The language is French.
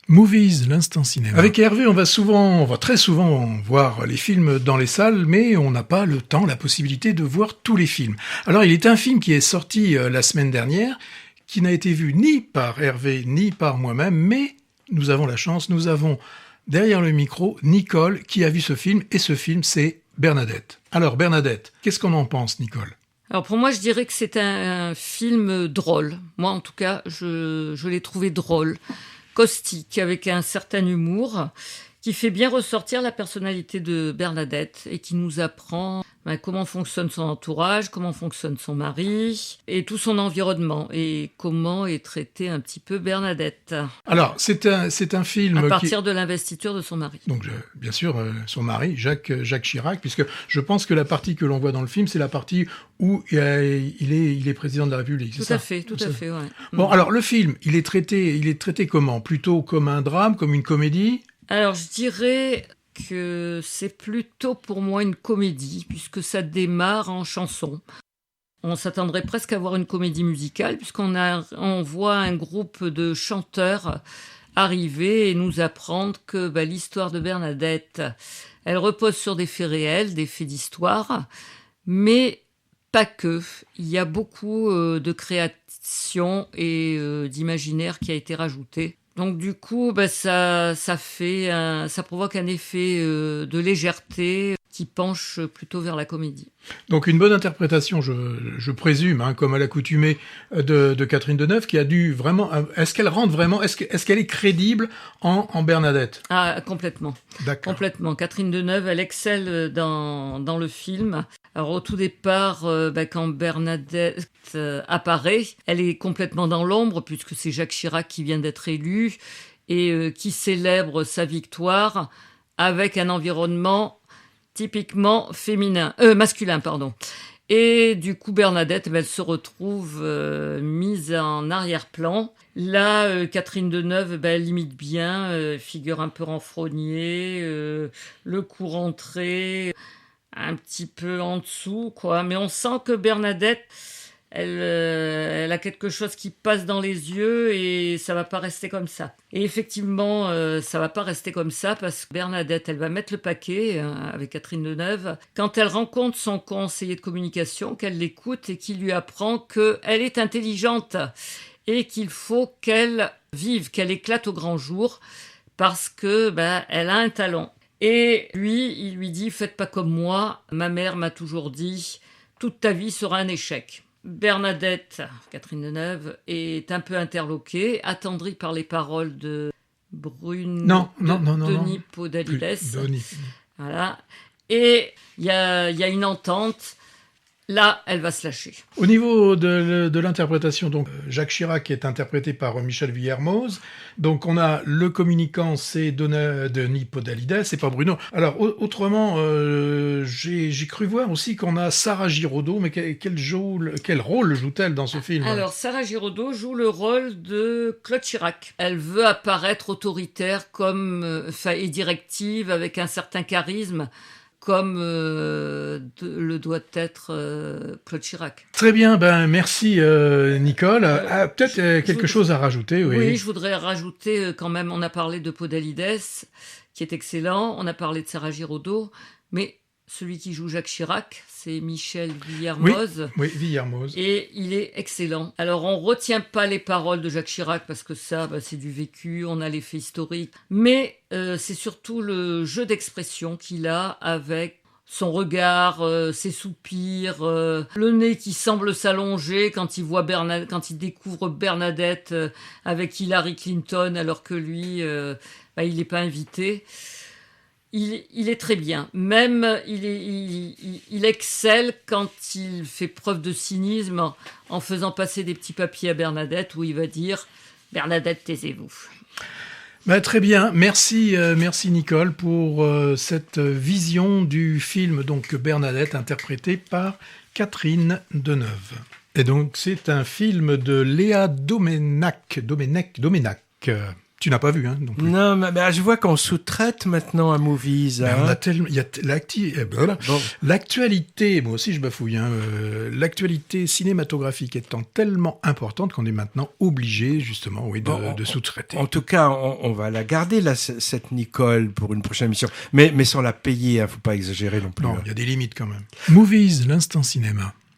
Movies, l'instant cinéma. Avec Hervé, on va très souvent voir les films dans les salles, mais on n'a pas le temps, la possibilité de voir tous les films. Alors, il est un film qui est sorti la semaine dernière, qui n'a été vu ni par Hervé, ni par moi-même, mais nous avons la chance, nous avons derrière le micro Nicole qui a vu ce film, et ce film, c'est Bernadette. Alors, Bernadette, qu'est-ce qu'on en pense, Nicole ? Alors pour moi, je dirais que c'est un film drôle. Moi, en tout cas, je l'ai trouvé drôle, caustique, avec un certain humour, qui fait bien ressortir la personnalité de Bernadette et qui nous apprend comment fonctionne son entourage, comment fonctionne son mari et tout son environnement et comment est traitée un petit peu Bernadette. Alors, c'est un film à partir de l'investiture de son mari. Donc, bien sûr, son mari, Jacques Chirac, puisque je pense que la partie que l'on voit dans le film, c'est la partie où il est président de la République. Tout à fait, ouais. Bon, alors le film, il est traité comment ? Plutôt comme un drame, comme une comédie ? Alors, je dirais que c'est plutôt pour moi une comédie, puisque ça démarre en chanson. On s'attendrait presque à voir une comédie musicale, puisqu'on voit un groupe de chanteurs arriver et nous apprendre que l'histoire de Bernadette, elle repose sur des faits réels, des faits d'histoire, mais pas que. Il y a beaucoup de création et d'imaginaire qui a été rajouté. Donc du coup, ça provoque un effet de légèreté qui penche plutôt vers la comédie. Donc une bonne interprétation, je présume, comme à l'accoutumée de Catherine Deneuve, qui a dû vraiment... Est-ce qu'elle rentre vraiment... Est-ce qu'elle est crédible en Bernadette ? Ah, complètement. D'accord. Complètement. Catherine Deneuve, elle excelle dans le film. Alors au tout départ, quand Bernadette apparaît, elle est complètement dans l'ombre, puisque c'est Jacques Chirac qui vient d'être élu et qui célèbre sa victoire avec un environnement typiquement masculin. Et du coup, Bernadette, elle se retrouve mise en arrière-plan. Là, Catherine Deneuve, elle imite bien, figure un peu renfrognée, le cou rentré, un petit peu en dessous, quoi. Mais on sent que Bernadette, elle a quelque chose qui passe dans les yeux et ça va pas rester comme ça. Et effectivement, ça va pas rester comme ça parce que Bernadette, elle va mettre le paquet avec Catherine Deneuve quand elle rencontre son conseiller de communication, qu'elle l'écoute et qui lui apprend qu'elle est intelligente et qu'il faut qu'elle vive, qu'elle éclate au grand jour parce que elle a un talent. Et lui, il lui dit « Faites pas comme moi, ma mère m'a toujours dit « Toute ta vie sera un échec ». Bernadette, Catherine Deneuve, est un peu interloquée, attendrie par les paroles de Denis Podalides. Voilà. Et il y a une entente. Là, elle va se lâcher. Au niveau de l'interprétation, donc Jacques Chirac est interprété par Michel Villermoz. Donc on a le communicant, c'est Denis Podalides, c'est pas Bruno. Alors autrement, j'ai cru voir aussi qu'on a Sarah Giraudot, mais quel rôle joue-t-elle dans ce film ? Alors Sarah Giraudot joue le rôle de Claude Chirac. Elle veut apparaître autoritaire et directive avec un certain charisme, comme le doit être Claude Chirac. Très bien, merci Nicole. Peut-être quelque chose à rajouter, oui. Oui, je voudrais rajouter quand même, on a parlé de Podalides, qui est excellent, on a parlé de Sarah Giraudot, mais celui qui joue Jacques Chirac, c'est Michel Villermoz. Oui, Villermoz. Et il est excellent. Alors, on ne retient pas les paroles de Jacques Chirac parce que ça, c'est du vécu, on a les faits historiques. Mais c'est surtout le jeu d'expression qu'il a avec son regard, ses soupirs, le nez qui semble s'allonger quand il découvre Bernadette avec Hillary Clinton alors que lui, il n'est pas invité. Il est très bien. Même, il excelle quand il fait preuve de cynisme en faisant passer des petits papiers à Bernadette où il va dire « Bernadette, taisez-vous ». Très bien, merci Nicole pour cette vision du film donc Bernadette interprétée par Catherine Deneuve. Et donc c'est un film de Léa Doménac. Tu n'as pas vu, hein, non plus. Non, mais je vois qu'on sous-traite maintenant à Movies. Ben, on a tellement, il y a l'actualité, moi aussi je bafouille, hein, l'actualité cinématographique étant tellement importante qu'on est maintenant obligé, justement, de sous-traiter. En tout cas, on va la garder, là, cette Nicole, pour une prochaine émission. Mais sans la payer, faut pas exagérer non plus. Non, il y a des limites quand même. Movies, l'instant cinéma.